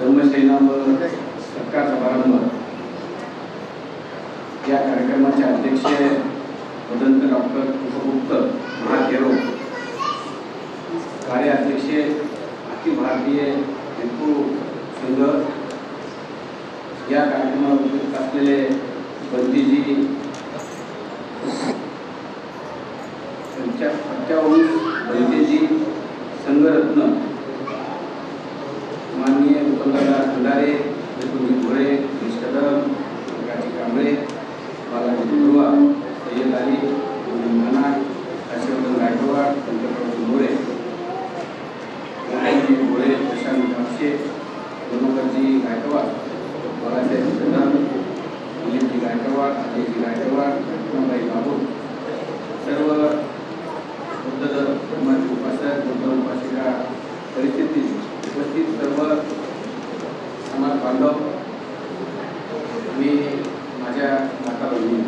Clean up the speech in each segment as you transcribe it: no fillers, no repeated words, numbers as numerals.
धर्मसेनावर सत्कार समारंभ या कार्यक्रमाचे अध्यक्ष वदंत डॉक्टर उपगुप्त महादेव, कार्याध्यक्ष अखिल भारतीय हिंदू संघ, या कार्यक्रमाला उपस्थित असलेले बंदीजी, 55 बंदीजी संघरत्न माननीय मुकुंददादा खंडारे, विपुल घोडे, गिरीश कदम, प्रकाश कांबळे, बालाजी दुर्वा, सय्यद अली, नाना, हर्षवर्धन गायकवाड, पंकज मोरे, घोडे, प्रशांत कापसे, मनोहरजी गायकवाड, बाळासाहेब कदम, दिलीपजी गायकवाड, अजयजी गायकवाड, रत्नाबाई बाबू, सर्व बुद्ध धर्माचे उपासक, बुद्ध उपासिका परिस्थितीत उपस्थित सर्व समाज बांधव, मी माझ्या माता बहिणी,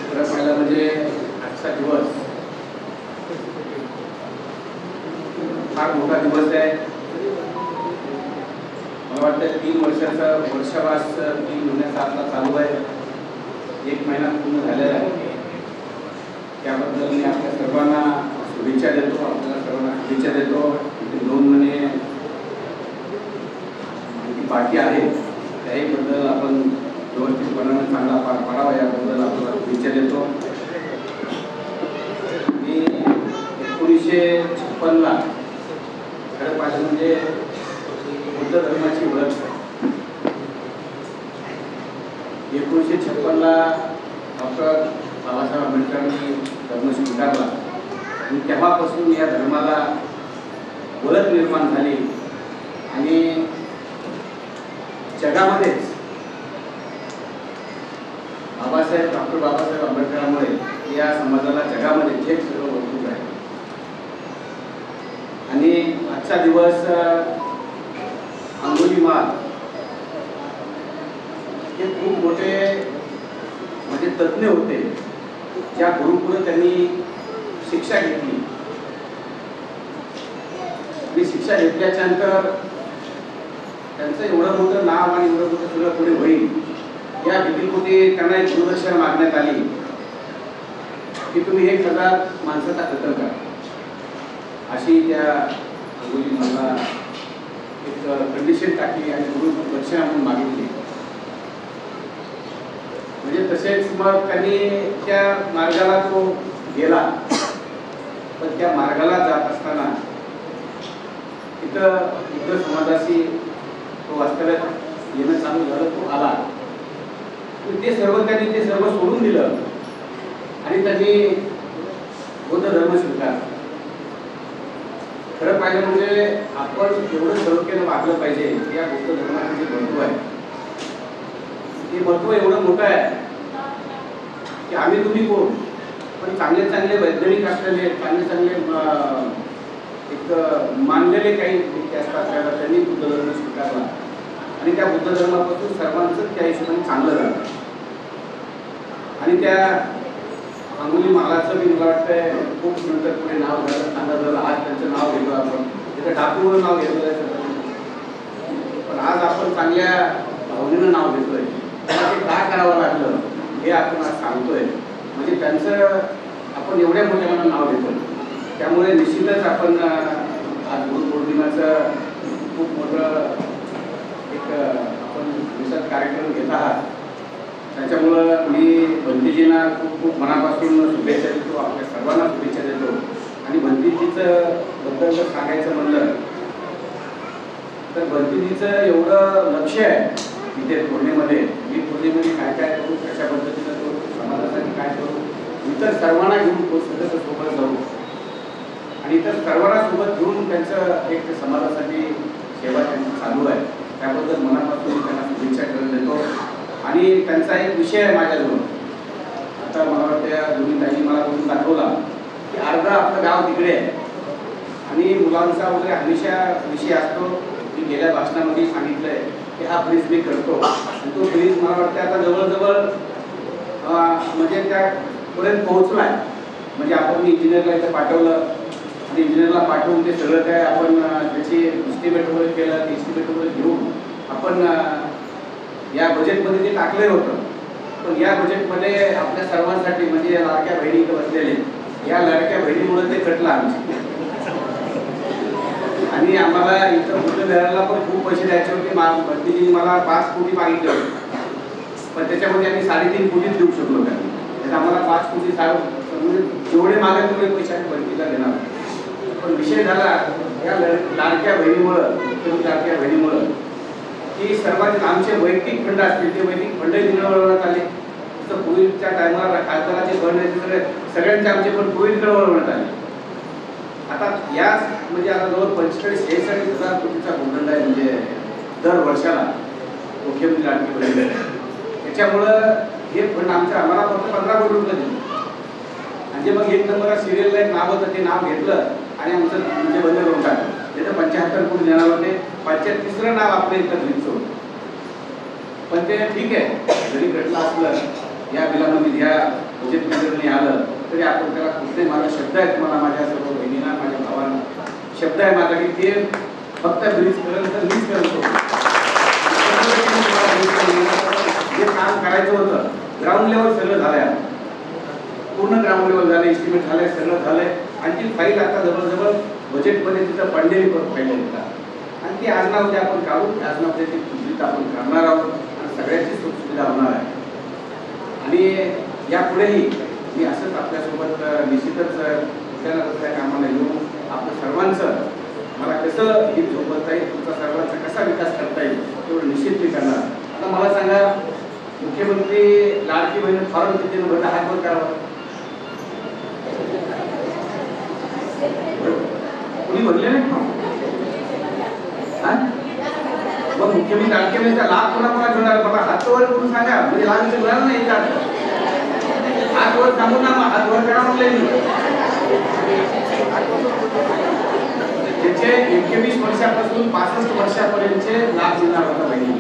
खरं पाहिलं म्हणजे आजचा दिवस फार मोठा दिवस आहे. मला वाटतं 3 वर्षाचा वर्षावास 3 महिन्याचा आता चालू आहे, 1 महिना पूर्ण झालेला आहे. त्याबद्दल मी आपल्या सर्वांना शुभेच्छा देतो, आपल्याला सर्वांना शुभेच्छा देतो. 2 महिने बाकी आहे, त्याहीबद्दल आपण व्यवस्थितपणाने चांगला पार पाडावा याबद्दल आपल्याला शुभेच्छा देतो. मी 1956ला खरं पाहिलं म्हणजे बुद्ध धर्माची ओळख 1956ला डॉक्टर बाबासाहेब आंबेडकरांनी धर्म स्वीकारला आणि तेव्हापासून या धर्माला ओळख निर्माण झाली आणि जगामध्येच डॉक्टर बाबासाहेब आंबेडकरांमुळे या समाजाला जगामध्ये जे सर्व वस्तू आहे. आणि आजचा दिवस अंगुलीमाल हे खूप मोठे म्हणजे तज्ञ होते, ज्या गुरुकुळे त्यांनी शिक्षा घेतली आणि शिक्षा घेतल्याच्या नंतर त्यांचं एवढं मोठं नाव आणि एवढं मोठं सगळं पुढे होईल या भीतीपोटी त्यांना एक गुरुदक्षिणा मागण्यात आली की तुम्ही 1000 माणसाचा कत्ल करा, अशी त्या अंगुलीमालला एक कंडिशन टाकली आणि गुरुदक्षिणा म्हणून मागितली. म्हणजे तसेच मग त्यांनी त्या मार्गाला तो गेला, पण त्या मार्गाला जात असताना तिथं बुद्ध समाजाशी तो वास्तव्यात येणं चालू झालं, तो आला. ते सर्व सोडून दिलं आणि त्यांनी बौद्ध धर्म स्वीकारला. खरं पाहिलं म्हणजे आपण एवढं सर्वकेनं वागलं पाहिजे. या बौद्ध धर्माचं जे महत्व आहे ते महत्व एवढं मोठं आहे की आम्ही तुम्ही कोण, पण चांगले चांगले वैज्ञानिक असलेले चांगले एक मानलेले काही व्यक्ती असतात, त्यांनी बुद्ध धर्म स्वीकारला आणि त्या बुद्ध धर्मापासून सर्वांचं त्या हिशोबाने चांगलं झालं. आणि त्या अंगुलीमालाचं मी मला वाटतंय खूप नंतर पुढे नाव झालं, चांगलं झालं. आज त्यांचं नाव घेतो आपण, तिथं डाकूवर नाव घेतलं आहे, पण आज आपण चांगल्या भावनेनं नाव घेतोय. त्याला ते काय करावं लागलं हे आपण आज सांगतोय. म्हणजे त्यांचं आपण एवढ्या मोठ्यानं नाव घेतोय. त्यामुळे निश्चितच आपण आज गुरुपौर्णिमेचं खूप मोठं एक आपण विशेष कार्यक्रम घेत आहात. त्याच्यामुळं मी बंदीजींना खूप खूप मनापासून शुभेच्छा देतो, आपल्या सर्वांना शुभेच्छा देतो. आणि बंदीजीचं बद्दल जर सांगायचं म्हणलं तर बंदीजीचं एवढं लक्ष आहे इथे पूर्णेमध्ये. मी पूर्णेमध्ये काय काय करू, कशा पद्धतीनं करू, समाजासाठी काय करू, इतर सर्वांना घेऊन सदस्य सोबत जाऊ आणि इतर सर्वांना सोबत घेऊन त्यांचं एक समाजासाठी सेवा त्यांची चालू आहे. त्याबद्दल मनापासून त्यांना शुभेच्छा करून देतो. आणि त्यांचा एक विषय आहे माझ्याजवळ. आता मला वाटतं दोन्ही ताईंनी मला बोलून दाखवला की अर्धा आपलं गाव तिकडे आहे आणि मुलांचा वगैरे हमेशा विषय असतो. मी गेल्या भाषणामध्ये सांगितलंय की हा ब्रिज मी करतो आणि तो ब्रिज मला वाटतं आता जवळजवळ म्हणजे त्यापर्यंत पोहोचला आहे. म्हणजे आपण इंजिनियरला इथं पाठवलं आणि इंजिनियरला पाठवून ते सगळं काय आपण त्याची एस्टिमेट वगैरे केलं, ते एस्टिमेट वगैरे घेऊन आपण या बजेटमध्ये ते टाकलं होतं. पण या बजेटमध्ये आपल्या सर्वांसाठी म्हणजे या लाडक्या बहिणी इथं बसलेले, या लाडक्या बहिणीमुळे ते कटलं आमचे. आणि आम्हाला इथं बुद्धविहाराला पण खूप पैसे द्यायचे होते. भक्तीजींनी मला 5 कोटी मागितले होते, पण त्याच्यामध्ये आम्ही 3.5 कोटीच देऊ शकलो का. आम्हाला 5 कोटी जेवढे मागेल तेवढे पैसे आम्ही भक्तीला देणार. पण विषय झाला या लाडक्या बहिणीमुळं, लाडक्या बहिणीमुळं की सर्वात आमचे वैयक्तिक फंड असतील ते वैयक्तिक फंडही वळवण्यात आले. तसं कोविडच्या टायमाला खासदाराचे फंड सगळ्यांचे आमचे पण कोविडकडे वळवण्यात आले. आता याच म्हणजे आता जवळ 45-46 कोटीचा भूखंड आहे म्हणजे दर वर्षाला मुख्यमंत्री लाडकी बहीण. त्याच्यामुळं हे फंड आम्हाला फक्त 15 कोटी रुपये दिले. म्हणजे मग एक नंबर सिरियलला एक नाव होतं, ते नाव घेतलं आणि आमचं म्हणजे बंद करून टाकलं. तिथं 75 कोटी देणार होते, 35रं नाव आपलं इथं घ्यायचं होतं. पण ते ठीक आहे, जरी घडलं असलं या बिलामध्ये या बजेटमध्ये नाही आलं तरी आपण त्याला कुठले माझा शब्द आहेत, मला माझ्या सर्व बहिणींना माझ्या भावांना शब्द आहे माझा की ते फक्त ब्रिज करेल तर मीच करतो. जे काम करायचं होतं ग्राउंड लेवल सगळं झालंय, पूर्ण ग्राउंड लेवल झालं, एस्टिमेट झालंय, सगळं झालंय. आणि ती फाईल आता जवळजवळ बजेटमध्ये तिथं पडलेली फाईल आहे आणि ती आज ना उद्या आपण काढून आज ना उद्या ती सुविधा आपण करणार आहोत आणि सगळ्यांची सुखसुविधा होणार आहे. आणि यापुढेही मी असंच आपल्यासोबत निश्चितच कुठल्या ना कुठल्या कामाला येऊन आपलं सर्वांचं मला कसं ही झोपवता येईल, तुमचा सर्वांचा कसा विकास करता येईल तेवढं निश्चित मी करणार. आता मला सांगा, मुख्यमंत्री लाडकी बहीण फॉर्म किती भरला हात वर करावा? कोणी भरले नाही फॉर्म? मग मुख्यमंत्री लाडकी बहिणीचा लाभ कोणाकोणा घेणार? मला हात वर करून सांगा, म्हणजे लाभ इथे मिळाला नाही का? हात वर सांगू ना, मग हात वर करा म्हणले मी. त्याचे 21 वर्षापासून 65 वर्षापर्यंतचे लाभ मिळणार होता बहिणी.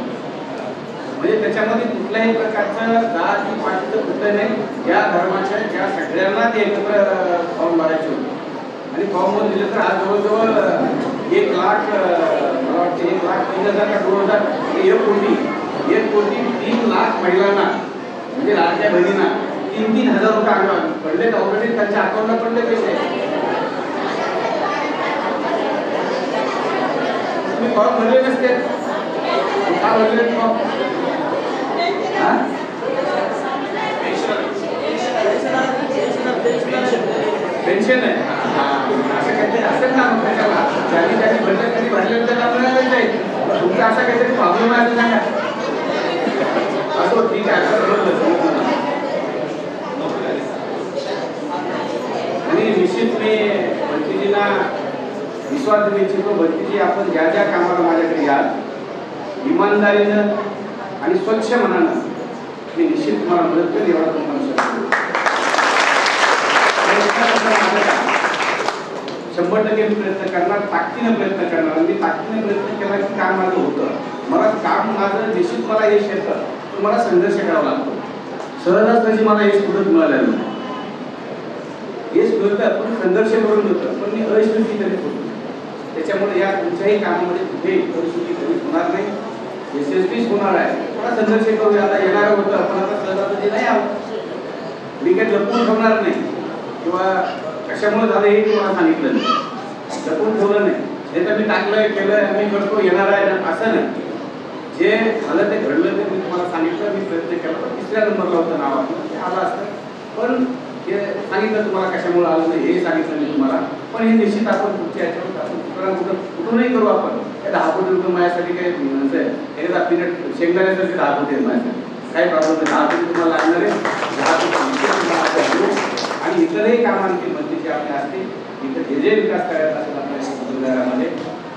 म्हणजे त्याच्यामध्ये कुठल्याही प्रकारचं जाती पातीचं कुठलं नाही, या धर्माच्या ज्या सगळ्यांना ते एकत्र फॉर्म भरायचे होते. आणि फॉर्म वर दिले तर आज जवळजवळ 1 लाख मला वाटतं 1,03,000 का 2,000 1 कोटी 3 लाख महिलांना म्हणजे लाडक्या बहिणींना 3-3 हजार रुपये पडले. ऑलरेडी त्यांच्या अकाउंटला पडले पैसे. तुम्ही फॉर्म भरले नसते का? भरले फॉर्म पेन्शन आहे असं काहीतरी असेल ना त्याच्याला, ज्यांनी त्यांनी भरले तरी भरलेलं आपल्याला जाईल. तुमचा असा काहीतरी प्रॉब्लेम आहे सांगा. असो ठीक आहे. आणि निश्चित मी भक्तीजींना विश्वास देऊ इच्छितो, भक्तीजी आपण ज्या ज्या कामाला माझ्याकडे याल इमानदारीनं आणि स्वच्छ मनानं मी निश्चित तुम्हाला मदत करेन एवढा तुम्हाला शकतो. 100% मी प्रयत्न करणार, ताकदीनं प्रयत्न करणार. मी ताकदीने प्रयत्न केला की काम माझं होतं. मला काम माझं निश्चित मला यश येतं, पण मला संघर्ष करावा लागतो. सहजासहजी मला यश कुठंच मिळालेलं नाही. यश मिळतं पण संघर्ष करून मिळतं, पण मी अयशस्वी करीत होतो. त्याच्यामुळे या कुठच्याही कामामध्ये कुठेही परिस्थिती कधीच होणार नाही, यशस्वीच होणार आहे. थोडा संघर्ष करूया. आता येणार होतं पण आता सहजासहजी नाही आहोत. मी काही लपून ठेवणार नाही किंवा कशामुळे झालं हे तुम्हाला सांगितलं नाही, लपून ठेवलं नाही. हे तर मी टाकलंय केलंय मी करतो येणार आहे असं नाही. जे झालं ते घडलं ते मी तुम्हाला सांगितलं. मी प्रयत्न केला तर 3ऱ्या नंबरला होतं नाव आपलं, ते आलं असतं. पण हे सांगितलं तुम्हाला कशामुळे आलं नाही हे सांगितलं मी तुम्हाला. पण हे निश्चित आपण पुढच्या ह्याच्यावर आपण कुठूनही करू. आपण 10 कोटी रुपये माझ्यासाठी काही म्हणतंय एकदा पिरियड शेंगदाण्यासाठी 10 कोटी आहेत माझ्यासाठी, काही प्रॉब्लेम नाही. 10 कोटी तुम्हाला लागणार आहे, 10 कोटी. आणि इतरही कामांची मदतीची आपल्या असते. इथं जे जे विकास करायचा असेल आपल्या बुद्धविहारामध्ये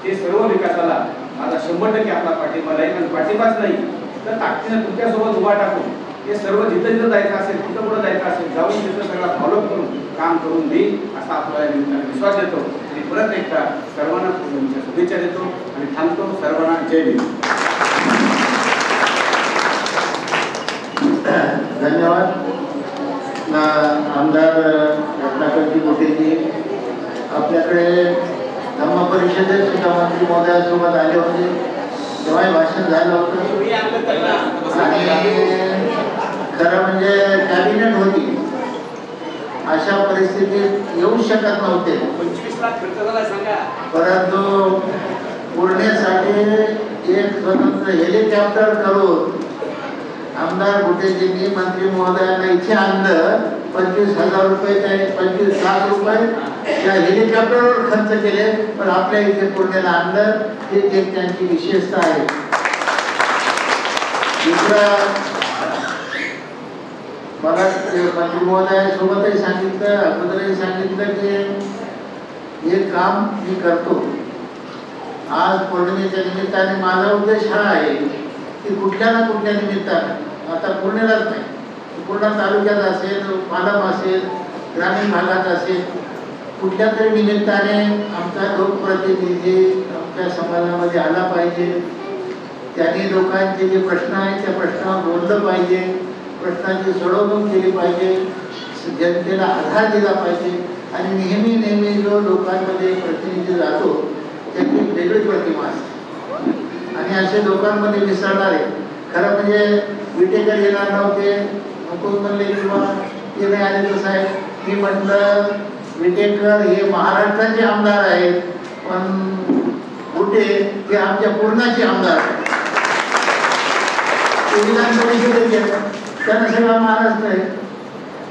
ते सर्व विकासाला माझा 100% आपला पाठिंबा राहील. आणि पाठिंबाच नाही तर ताकदीनं तुमच्यासोबत उभा टाकून हे सर्व जिथं जिथं जायचं असेल कुठं कुठं जायचं असेल जाऊन तिथं सगळा फॉलोअप करून काम करून देईल असा आपल्याला विश्वास देतो. आणि परत एकदा सर्वांना शुभेच्छा देतो आणि थांबतो. सर्वांना जय भीम. धन्यवाद. आमदार रत्नाकरजी मोठेजी आपल्याकडे धम्म परिषदेत सुद्धा मंत्री महोदयासोबत आले होते, तेव्हाही भाषण झालं होतं. आणि खरं म्हणजे कॅबिनेट होती, अशा परिस्थितीत येऊ शकत नव्हते. 25 लाख खर्च झाला सांगा. परंतु पुण्यासाठी एक स्वतंत्र हेलिकॉप्टर करून आमदार गुटेजींनी मंत्री महोदयांना इथे आणलं. 25,000 रुपये, 25 लाख रुपये त्या हेलिकॉप्टरवर खर्च केले, पण आपल्या इथे पुण्याला आणलं. हे एक त्यांची विशेषता आहे. दुसरं, मला मंत्री महोदयासोबतही सांगितलं, अगोदरही सांगितलं की हे काम मी करतो. आज पौर्णिमेच्या निमित्ताने माझा उद्देश हा आहे की कुठल्या ना कुठल्या निमित्ताने, आता पुण्यालाच नाही, पूर्ण तालुक्यात असेल, पालम असेल, ग्रामीण भागात असेल, कुठल्या तरी निमित्ताने आमचा लोकप्रतिनिधी आमच्या समाजामध्ये आला पाहिजे. त्यांनी लोकांचे जे प्रश्न आहेत त्या प्रश्नावर बोललं पाहिजे, प्रश्नांची सोडवणूक केली पाहिजे, जनतेला आधार दिला पाहिजे. आणि नेहमी जो लोकांमध्ये प्रतिनिधी जातो त्याची वेगळी प्रतिमा असते आणि असे लोकांमध्ये मिसळणारे. खरं म्हणजे विटेकर येणार नव्हते, नको म्हणले किंवा ते नाही आले कसं आहे. मी म्हटलं विटेकर हे महाराष्ट्राचे आमदार आहेत, पण गुटे हे आमच्या पूर्णाचे आमदार आहेत. विधान परिषदेत गेलं त्यांना सगळा महाराष्ट्र आहे,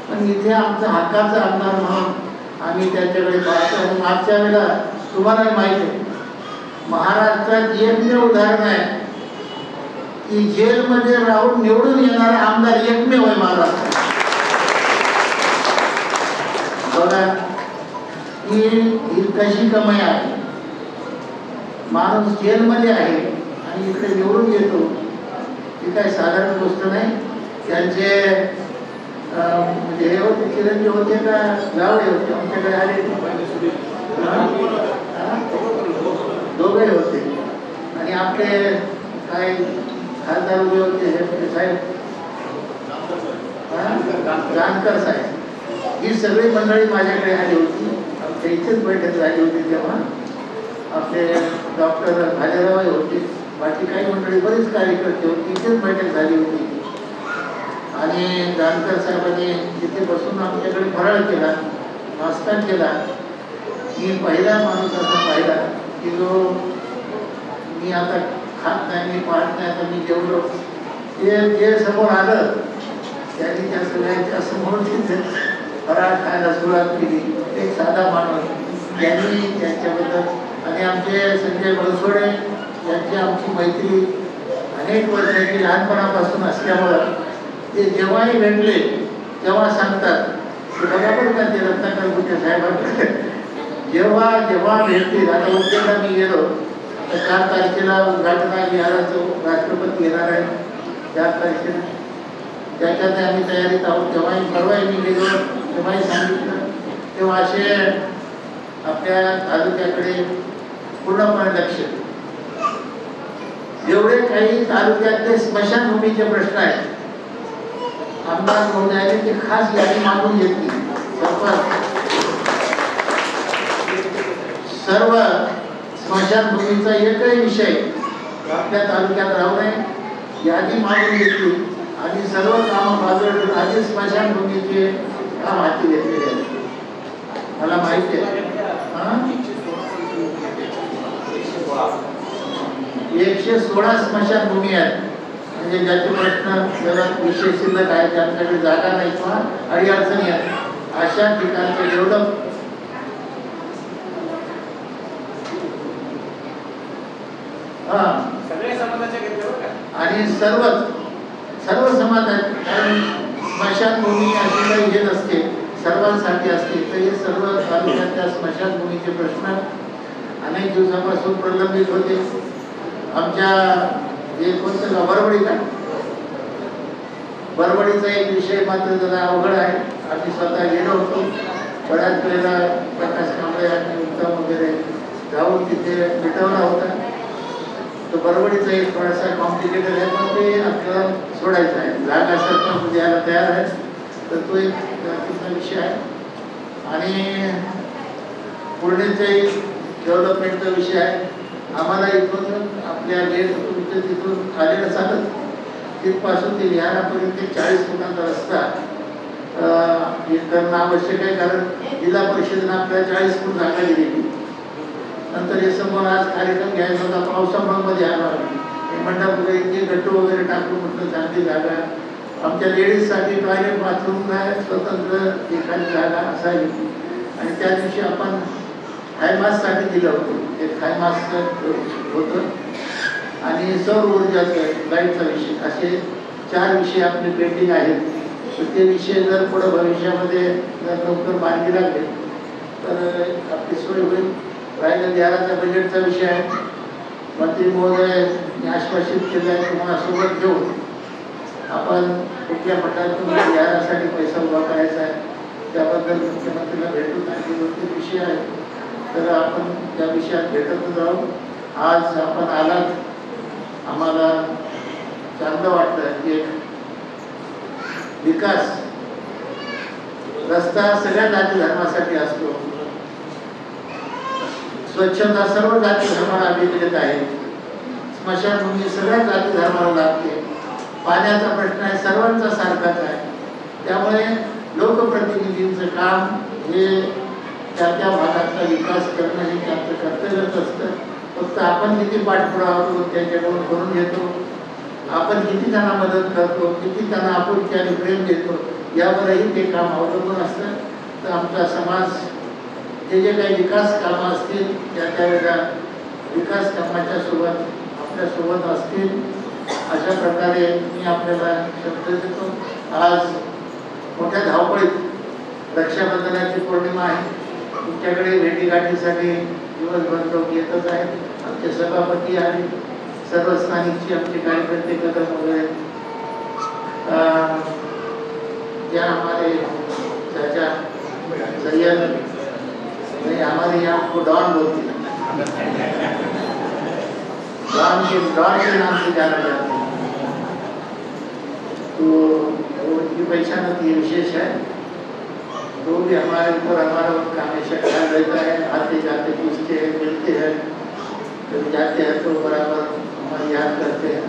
पण इथे आमचा हक्काचा आमदार म्हणून आम्ही त्यांच्याकडे पाहतो. आणि मागच्या वेळेला तुम्हाला माहिती आहे, महाराष्ट्रात एकमेव उदाहरण आहे की जेलमध्ये राहून निवडून येणारा आमदार एकमेव आहे महाराष्ट्रात. बघा ही कशी कमाई आहे. माणूस जेलमध्ये आहे आणि इकडे निवडून येतो, ही काही साधारण गोष्ट नाही. त्यांचे म्हणजे हे होते, चिरंजीव होते का गावडे होते, आमच्याकडे आले दोघे होते. आणि आपले काय खासदार उभे होते साहेब, जानकर साहेब, ही सगळी मंडळी माझ्याकडे आली होती. आमच्या इथेच बैठक झाली होती तेव्हा. आपले डॉक्टर भालेराव होते, बाकी काही मंडळी बरीच कार्यकर्ते होते, इथेच बैठक झाली होती. आणि जानकर साहेबांनी तिथे बसून आमच्याकडे फराळ केला, नाश्ता केला. मी पहिला माणूस असा पाहिला की जो मी आता खात नाही, मी पाहत नाही, आता मी जेवलो, जे समोर आलं त्यांनी त्या सगळ्यांच्या समोर तिथे फराळ खायला सुरुवात केली. एक साधा माणूस, त्यांनी त्यांच्याबद्दल. आणि आमचे संजय बनसोडे यांची आमची मैत्री अनेक वर्षाची लहानपणापासून असल्यामुळं ते जेव्हाही भेटले तेव्हा सांगतात की बघा बरं का ते रत्नाकर गुटे साहेबांकडे जेव्हा भेटतील. आता उद्याला मी गेलो तर 4 तारखेला उद्घाटना विहाराचं राष्ट्रपती येणार आहे, 4 तारखेला, त्याच्यात आम्ही तयारीत आहोत. तेव्हाही परवाही मी गेलो तेव्हाही सांगितलं. तेव्हा असे आपल्या तालुक्याकडे पूर्णपणे लक्ष. जेवढे काही तालुक्यातले स्मशानभूमीचे प्रश्न आहेत, आमदार महोदयांनी ते खास यादी मागून घेतली. सर्व स्मशानभूमीचा एकही विषय आपल्या तालुक्यात राहू नये यादी मागून घेतली आणि सर्व कामं बाजूला आधी स्मशानभूमीचे काम हाती घेतलेले आहे. मला माहिती आहे 116 स्मशानभूमी आहेत, म्हणजे ज्याचे प्रश्न जरा विशेष शिल्लक आहेत, ज्यांच्याकडे जागा नाही किंवा अडीअडचणी आहेत, अशा ठिकाणचे डेव्हलप सगळे समाजाच्या आणि सर्व समाजात. कारण स्मशानभूमी अशी काही हे नसते, सर्वांसाठी असते. तर हे सर्व तालुक्यातल्या स्मशानभूमीचे प्रश्न अनेक दिवसापासून प्रलंबित होते. आमच्या जे कोणतं का बरवडीचा एक विषय मात्र जरा अवघड आहे. आम्ही स्वतः गेलो होतो, बऱ्याच वेळेला प्रकाश कांबळे आणि उत्तम वगैरे जाऊन तिथे मिटवला होता. तो बरवडीचा एक थोडासा कॉम्प्लिकेटेड आहे, पण ते आपल्याला सोडायचं आहे. जागा सरपंच द्यायला तयार आहे, तर तो एक तिथला विषय आहे. आणि पुण्याचाही डेव्हलपमेंटचा विषय आहे. आम्हाला इथून आपल्या गेट तिथून आलेलं चालत तिथपासून ते विहारापर्यंत 40 फुटांचा रस्ता हे करणं आवश्यक आहे, कारण जिल्हा परिषदेनं आपल्याला 40 फूट जागा दिलेली. नंतर हे समोर आज कार्यक्रम घ्यायचा होता, पावसामुळे आला मंडप वगैरे इतके गट्टू वगैरे टाकून म्हटलं चांगली जागा. आमच्या लेडीजसाठी टॉयलेट बाथरूम काय स्वतंत्र एखादी जागा असावी. आणि त्या दिवशी आपण हायमाससाठी दिलं होतं, एक हायमासचं होतं आणि सौर ऊर्जाचं लाईटचा विषय, असे 4 विषय आपले पेंडिंग आहेत. तर ते विषय जर पुढं भविष्यामध्ये जर लवकर मार्गी लागले तर आपली सोय होईल. राहिलं बिहाराच्या बजेटचा विषय आहे. मंत्री महोदय आश्वासित केले आहे, तुम्हाला सोबत घेऊन आपण कुठल्या प्रकारतून बिहारासाठी पैसा उभा करायचा आहे त्याबद्दल मुख्यमंत्र्यांना भेटून आणखी 2-3 विषय आहेत, तर आपण त्या विषयात भेटत जाऊ. आज आपण आलात, आम्हाला चांगलं वाटतं की विकास रस्ता सगळ्या जाती धर्मासाठी असतो, स्वच्छता सर्व जाती धर्माला अभिप्रेत आहे, स्मशानभूमी सगळ्या जाती धर्माला लागते, पाण्याचा प्रश्न आहे सर्वांचा सारखाच आहे. त्यामुळे लोकप्रतिनिधींचं काम हे त्या त्या भागाचा विकास करणं हे त्यांचं कर्तव्यच असतं. फक्त आपण किती पाठपुरावा करून त्यांच्याकडून करून घेतो, आपण किती त्यांना मदत करतो, किती त्यांना आपुलकी प्रेम देतो, यावरही ते काम अवलंबून असतं. तर आमचा समाज हे जे काही विकास कामं असतील त्या त्यावेळेला विकास कामाच्या सोबत आपल्यासोबत असतील, अशा प्रकारे मी आपल्याला शब्द देतो. आज मोठ्या धावपळीत रक्षाबंधनाची पौर्णिमा आहे, तुमच्याकडे भेटीगाठीसाठी दिवसभर लोक येतच आहेत. आमचे सभापती आणि सर्व स्थानिकचे आमचे कार्यकर्ते कदम वगैरे क्या हमारे चाचा सैयद नहीं, हमारे यहाँ को डॉन बोलते हैं, डॉन के नाम से जाना जाता है, तो उनकी पहचान होती है, विशेष है. तो भी हमारे ऊपर हमारा उनका हमेशा ख्याल रहता है. आते जाते पूछते हैं, मिलते हैं, जब जाते हैं तो बराबर हमारी याद करते हैं.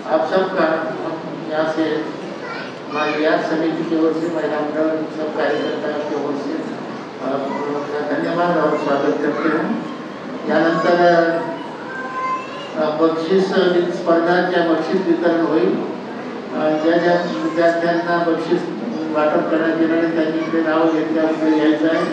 आप सबका हम यहाँ से हमारी याद समिति की ओर से, महिला मंडल सब कार्यकर्ताओं की ओर से धन्यवाद और स्वागत करते हैं. यानंतर बक्षीस स्पर्धाच्या बक्षीस वितरण होईल. ज्या ज्या विद्यार्थ्यांना बक्षीस वाटप करण्यात येणार आहे त्यांनी इकडे नाव घेतल्याबद्दल यायचं आहे.